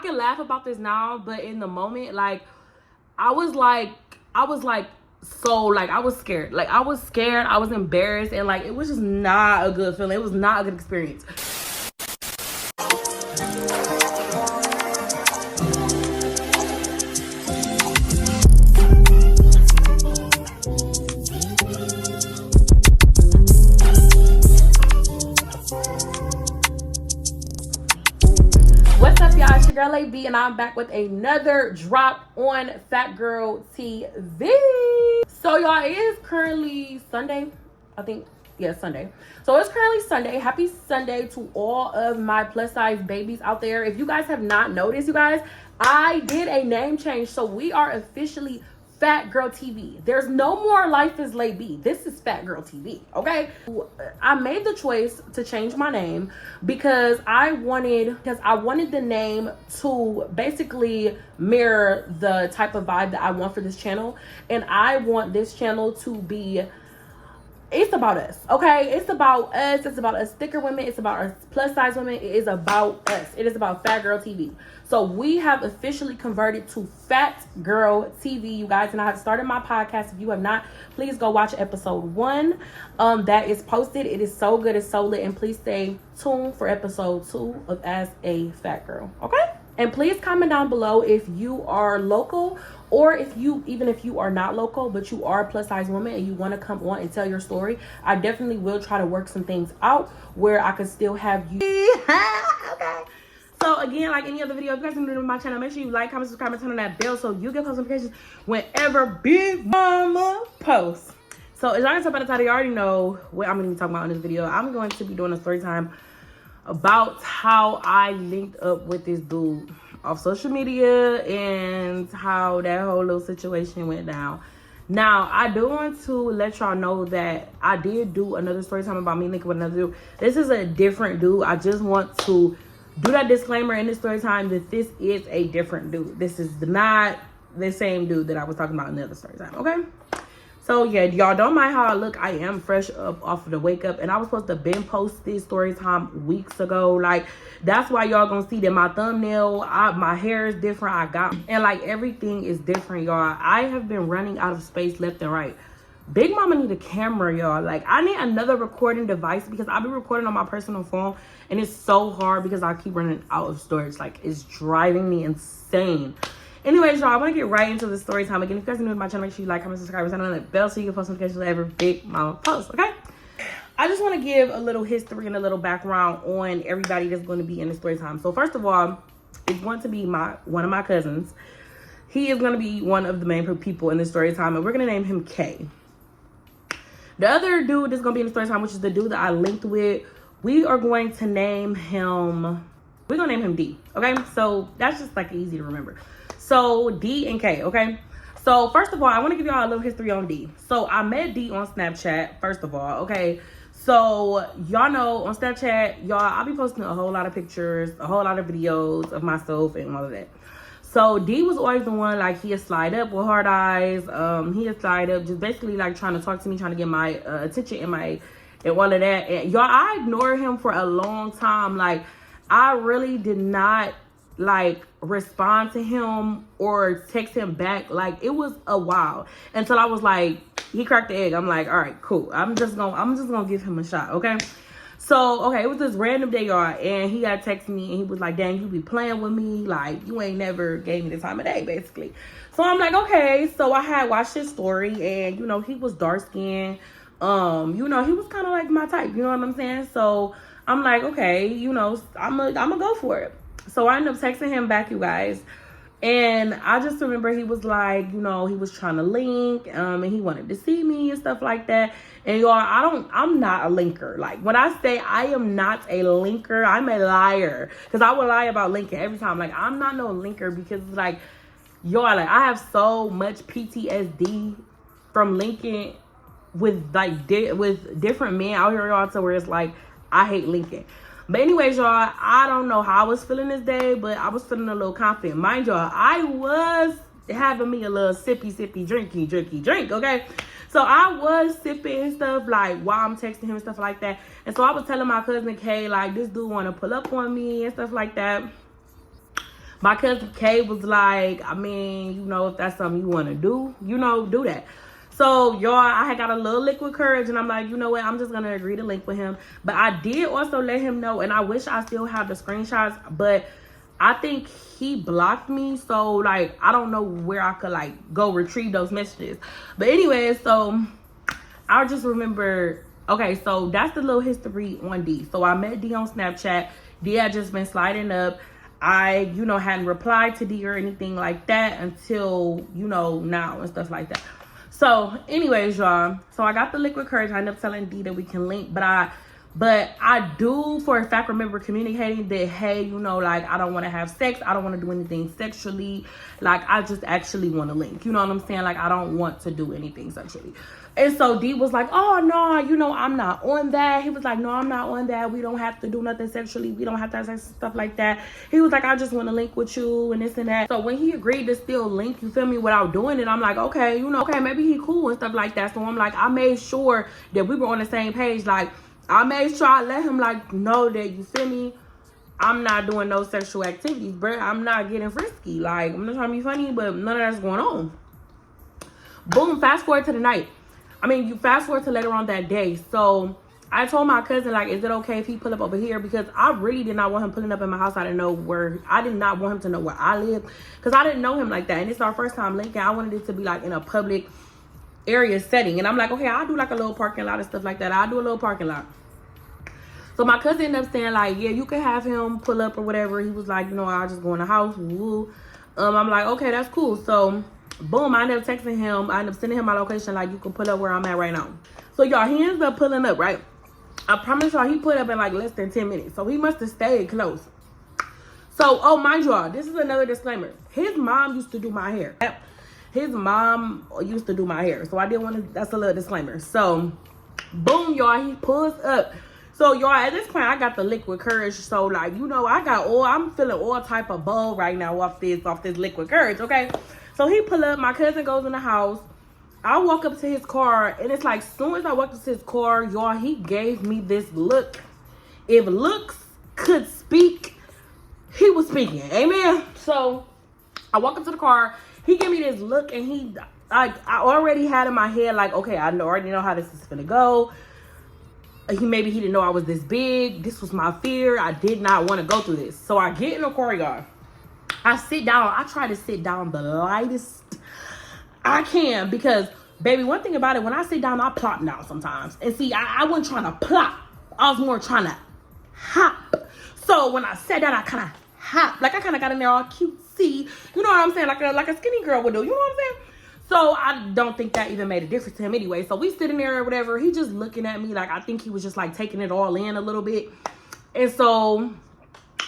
can laugh about this now, but in the moment, like, I was like so, like, I was scared. Like, I was scared, I was embarrassed, and like, it was just not a good feeling. It was not a good experience. What's up, y'all? It's your girl LAYB, and I'm back with another drop on Fat Girl TV. So, y'all, it is currently Sunday. I think, yeah, Sunday. So, it's currently Sunday. Happy Sunday to all of my plus size babies out there. If you guys have not noticed, you guys, I did a name change. So, we are officially Fat Girl TV. There's no more Life is LAYB. This is Fat Girl TV, okay? I made the choice to change my name because I wanted the name to basically mirror the type of vibe that I want for this channel. And I want this channel to be, it's about us, okay? It's about us. It's about us thicker women. It's about us plus size women. It is about us. It is about Fat Girl TV. So we have officially converted to Fat Girl TV, you guys. And I have started my podcast. If you have not, please go watch episode 1. That is posted. It is so good. It's so lit. And please stay tuned for episode 2 of As a Fat Girl, okay? And please comment down below if you are local, or if you are not local, but you are a plus size woman and you want to come on and tell your story. I definitely will try to work some things out where I could still have you. Okay. So again, like any other video, if you guys are new to my channel, make sure you like, comment, subscribe, and turn on that bell so you get post notifications whenever Big Mama posts. So as y'all can tell by the title, you already know what I'm going to be talking about in this video. I'm going to be doing a story time about how I linked up with this dude off social media and how that whole little situation went down. Now, I do want to let y'all know that I did do another story time about me linking with another dude. This is a different dude. I just want to do that disclaimer in this story time that this is a different dude. This is not the same dude that I was talking about in the other story time, okay? So yeah, y'all don't mind how I look. I am fresh up off of the wake up, and I was supposed to been post this story time weeks ago. Like, that's why y'all gonna see that my thumbnail, my hair is different. And like, everything is different, y'all. I have been running out of space left and right. Big Mama need a camera, y'all. Like, I need another recording device because I've been recording on my personal phone, and it's so hard because I keep running out of storage. Like, it's driving me insane. Anyways, y'all, I want to get right into the story time. Again, if you guys are new to my channel, make sure you like, comment, subscribe, and turn on that bell so you can post notifications whenever Big Mama posts, okay? I just want to give a little history and a little background on everybody that's going to be in the story time. So first of all, it's going to be one of my cousins. He is going to be one of the main people in the story time, and we're going to name him K. The other dude that's going to be in the story time, which is the dude that I linked with, we are going to name him, D, okay? So that's just like easy to remember. So D and K, okay? So first of all, I want to give y'all a little history on D. So I met D on Snapchat, first of all, okay? So y'all know on Snapchat, y'all, I'll be posting a whole lot of pictures, a whole lot of videos of myself and all of that. So D was always the one, like, he had slide up with hard eyes. He had slide up, just basically like trying to talk to me, trying to get my attention and all of that. And y'all, I ignored him for a long time. Like, I really did not like respond to him or text him back. Like, it was a while until I was like, he cracked the egg. I'm like, all right, cool. I'm just gonna give him a shot, okay? So, okay, it was this random day, y'all, and he had texted me, and he was like, dang, you be playing with me. Like, you ain't never gave me the time of day, basically. So I'm like, okay. So I had watched his story, and, you know, he was dark-skinned. You know, he was kind of like my type, you know what I'm saying? So I'm like, okay, you know, I'm gonna go for it. So I ended up texting him back, you guys. And I just remember he was like, you know, he was trying to link, and he wanted to see me and stuff like that. And y'all, I'm not a linker. Like, when I say I am not a linker, I'm a liar. Because I will lie about linking every time. Like, I'm not no linker because, like, y'all, like, I have so much PTSD from linking with, like, with different men out here, y'all, to where it's like, I hate linking. But anyways, y'all, I don't know how I was feeling this day, but I was feeling a little confident. Mind y'all, I was having me a little sippy, drinky drink, okay? So I was sipping and stuff, like, while I'm texting him and stuff like that. And so I was telling my cousin Kay, like, this dude want to pull up on me and stuff like that. My cousin Kay was like, I mean, you know, if that's something you want to do, you know, do that. So, y'all, I had got a little liquid courage, and I'm like, you know what? I'm just going to agree to link with him. But I did also let him know, and I wish I still have the screenshots, but I think he blocked me. So, like, I don't know where I could, like, go retrieve those messages. But anyway, so I just remember, okay, so that's the little history on D. So, I met D on Snapchat. D had just been sliding up. I, you know, hadn't replied to D or anything like that until, you know, now and stuff like that. So, anyways, y'all. So, I got the liquid courage. I ended up telling D that we can link. But I do, for a fact, remember communicating that, hey, you know, like, I don't want to have sex. I don't want to do anything sexually. Like, I just actually want to link. You know what I'm saying? Like, I don't want to do anything sexually. And so D was like, oh, no, you know, I'm not on that. He was like, no, I'm not on that. We don't have to do nothing sexually. We don't have to have sex and stuff like that. He was like, I just want to link with you and this and that. So when he agreed to still link, you feel me, without doing it, I'm like, okay, you know, okay, maybe he cool and stuff like that. So I'm like, I made sure that we were on the same page. Like, I made sure I let him, like, know that, you feel me, I'm not doing no sexual activities, bro. I'm not getting frisky. Like, I'm not trying to be funny, but none of that's going on. Boom, fast forward to the night. I mean, you fast forward to later on that day. So I told my cousin, like, is it okay if he pull up over here? Because I really did not want him pulling up in my house. I did not want him to know where I live. Because I didn't know him like that. And it's our first time linking. I wanted it to be, like, in a public area setting. And I'm like, okay, I'll do, like, a little parking lot and stuff like that. I'll do a little parking lot. So my cousin ended up saying, like, yeah, you can have him pull up or whatever. He was like, you know, I'll just go in the house. Woo. I'm like, okay, that's cool. So boom, I ended up texting him. I ended up sending him my location, like, you can pull up where I'm at right now. So, y'all, he ends up pulling up, right? I promise y'all, he put up in, like, less than 10 minutes. So, he must have stayed close. So, oh, mind y'all, this is another disclaimer. His mom used to do my hair. His mom used to do my hair. So, I didn't want to, that's a little disclaimer. So, boom, y'all, he pulls up. So, y'all, at this point, I got the liquid courage. So, like, you know, I'm feeling all type of bold right now off this liquid courage, okay? So he pull up, my cousin goes in the house. I walk up to his car, and it's like, as soon as I walked up to his car, y'all, he gave me this look. If looks could speak, he was speaking. Amen. So I walk up to the car, he gave me this look, and I already had in my head, like, okay, I already know how this is gonna go. Maybe he didn't know I was this big. This was my fear. I did not want to go through this. So I get in the car, y'all. I sit down. I try to sit down the lightest I can because, baby, one thing about it, when I sit down, I plop down sometimes. And see, I wasn't trying to plop. I was more trying to hop. So when I sat down, I kind of hop. Like, I kind of got in there all cutesy. You know what I'm saying? Like a skinny girl would do. You know what I'm saying? So I don't think that even made a difference to him anyway. So we sitting there or whatever. He just looking at me like, I think he was just like taking it all in a little bit. And so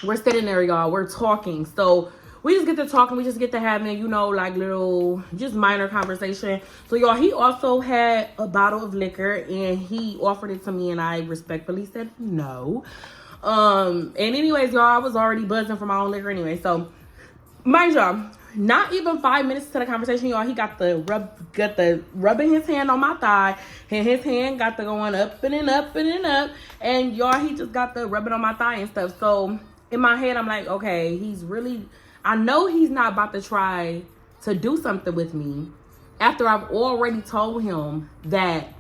we're sitting there, y'all. We're talking. So we just get to talking. We just get to having, you know, like little, just minor conversation. So, y'all, he also had a bottle of liquor, and he offered it to me, and I respectfully said no. And anyways, y'all, I was already buzzing for my own liquor anyway. So, mind y'all, not even 5 minutes to the conversation, y'all, he got the rubbing his hand on my thigh, and his hand got the going up and then up and then up. And, y'all, he just got the rubbing on my thigh and stuff. So, in my head, I'm like, okay, I know he's not about to try to do something with me after I've already told him that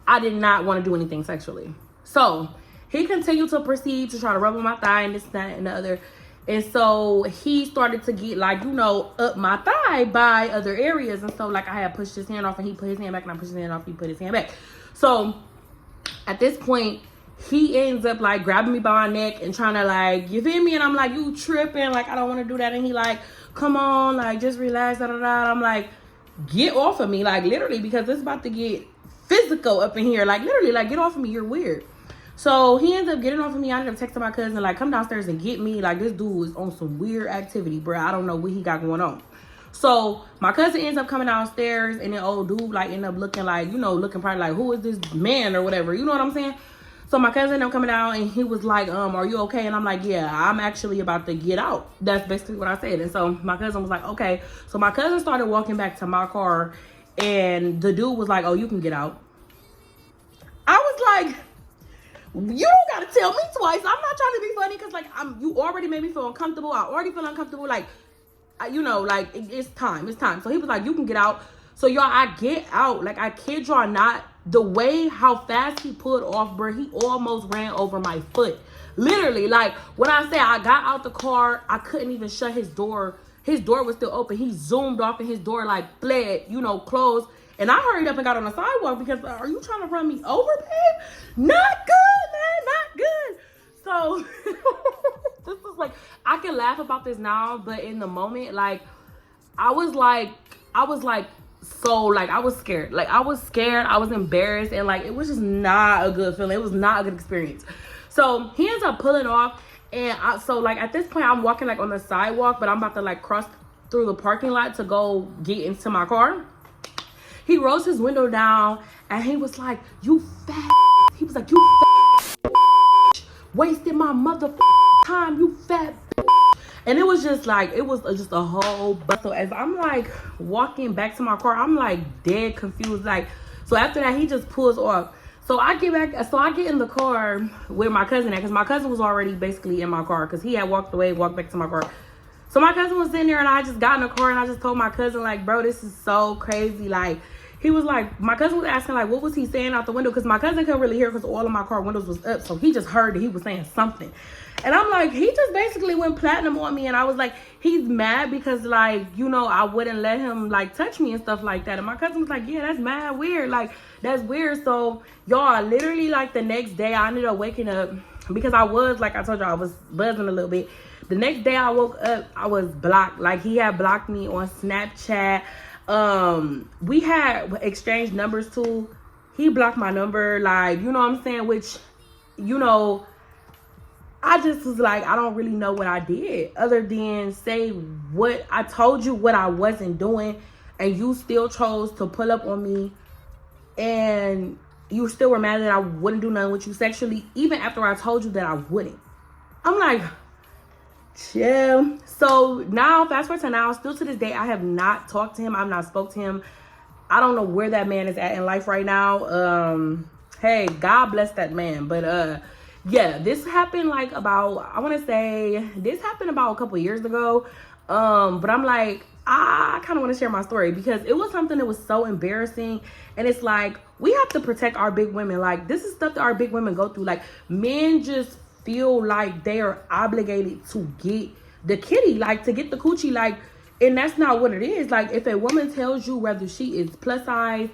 I did not want to do anything sexually. So he continued to proceed to try to rub on my thigh and this, that, and the other. And so he started to get, like, you know, up my thigh by other areas. And so, like, I had pushed his hand off, and he put his hand back, and I pushed his hand off, he put his hand back. So at this point, he ends up, like, grabbing me by my neck and trying to, like, you feel me? And I'm like, you tripping. Like, I don't want to do that. And he, like, come on, like, just relax, da-da-da. I'm like, get off of me, like, literally, because it's about to get physical up in here. Like, literally, like, get off of me. You're weird. So he ends up getting off of me. I ended up texting my cousin, like, come downstairs and get me. Like, this dude is on some weird activity, bro. I don't know what he got going on. So my cousin ends up coming downstairs, and the old dude, like, end up looking like, you know, looking probably like, who is this man or whatever? You know what I'm saying? So my cousin ended up coming down, and he was like, are you okay? And I'm like, yeah, I'm actually about to get out. That's basically what I said. And so my cousin was like, okay. So my cousin started walking back to my car, and the dude was like, oh, you can get out. I was like, You don't gotta tell me twice. I'm not trying to be funny because like you already made me feel uncomfortable. I already feel uncomfortable. Like, you know, like it's time. It's time. So he was like, you can get out. So y'all, I get out. Like, I kid y'all not. The way how fast he pulled off, bro, he almost ran over my foot. Literally, like, when I say I got out the car, I couldn't even shut his door. His door was still open. He zoomed off and his door, like, fled, you know, closed. And I hurried up and got on the sidewalk because, are you trying to run me over, babe? Not good, man, not good. So, this is like, I can laugh about this now, but in the moment, like, I was so, like, I was scared. Like, I was scared. I was embarrassed. And, like, it was just not a good feeling. It was not a good experience. So, he ends up pulling off. And so, like, at this point, I'm walking, like, on the sidewalk. But I'm about to, like, cross through the parking lot to go get into my car. He rolls his window down. And he was like, you fat. He was like, you fat. Wasted my motherfucking time, you fat. And it was just like, it was just a whole bust. So as I'm like walking back to my car, I'm like dead confused. Like, so after that, he just pulls off. So I get back, so I get in the car with my cousin because my cousin was already basically in my car because he had walked away, walked back to my car. So my cousin was in there and I just got in the car and I just told my cousin, like, bro, this is so crazy. Like, he was like, my cousin was asking, like, what was he saying out the window? Because my cousin couldn't really hear because all of my car windows was up. So he just heard that he was saying something. And I'm like, he just basically went platinum on me. And I was like, he's mad because, like, you know, I wouldn't let him, like, touch me and stuff like that. And my cousin was like, yeah, that's mad weird. Like, that's weird. So, y'all, literally, like, the next day, I ended up waking up because I was, like I told y'all, I was buzzing a little bit. The next day I woke up, I was blocked. Like, he had blocked me on Snapchat. We had exchanged numbers too. He blocked my number, like, you know what I'm saying? Which, you know, I just was like, I don't really know what I did other than say what I told you, what I wasn't doing, and you still chose to pull up on me, and you still were mad that I wouldn't do nothing with you sexually, even after I told you that I wouldn't. I'm like, chill. So now, fast forward to now, still to this day, I have not talked to him. I've not spoke to him. I don't know where that man is at in life right now. Hey, God bless that man. But yeah, this happened like about, I want to say, this happened about a couple years ago. But I'm like, I kind of want to share my story because it was something that was so embarrassing. And it's like, we have to protect our big women. Like, this is stuff that our big women go through. Like, men just feel like they are obligated to get the kitty, like, to get the coochie, like, and that's not what it is. Like, if a woman tells you whether she is plus size,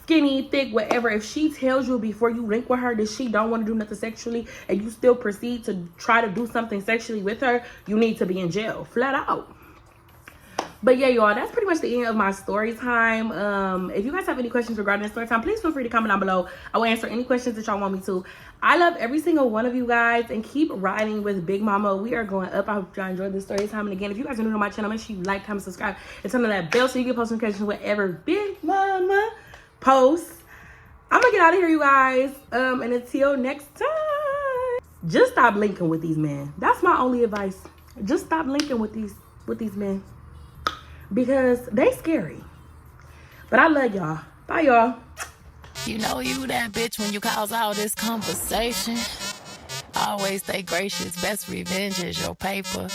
skinny, thick, whatever, if she tells you before you link with her that she don't want to do nothing sexually and you still proceed to try to do something sexually with her, you need to be in jail, flat out. But yeah, y'all, that's pretty much the end of my story time. If you guys have any questions regarding story time, please feel free to comment down below. I will answer any questions that y'all want me to. I love every single one of you guys, and keep riding with Big Mama. We are going up. I hope y'all enjoyed this story time. And again, if you guys are new to my channel, make sure you like, comment, subscribe, and turn on that bell so you get post notifications whenever Big Mama posts. I'm gonna get out of here, you guys. And until next time, just stop linking with these men. That's my only advice. Just stop linking with these men. Because they scary. But I love y'all. Bye, y'all. You know you that bitch when you cause all this conversation. Always stay gracious. Best revenge is your paper.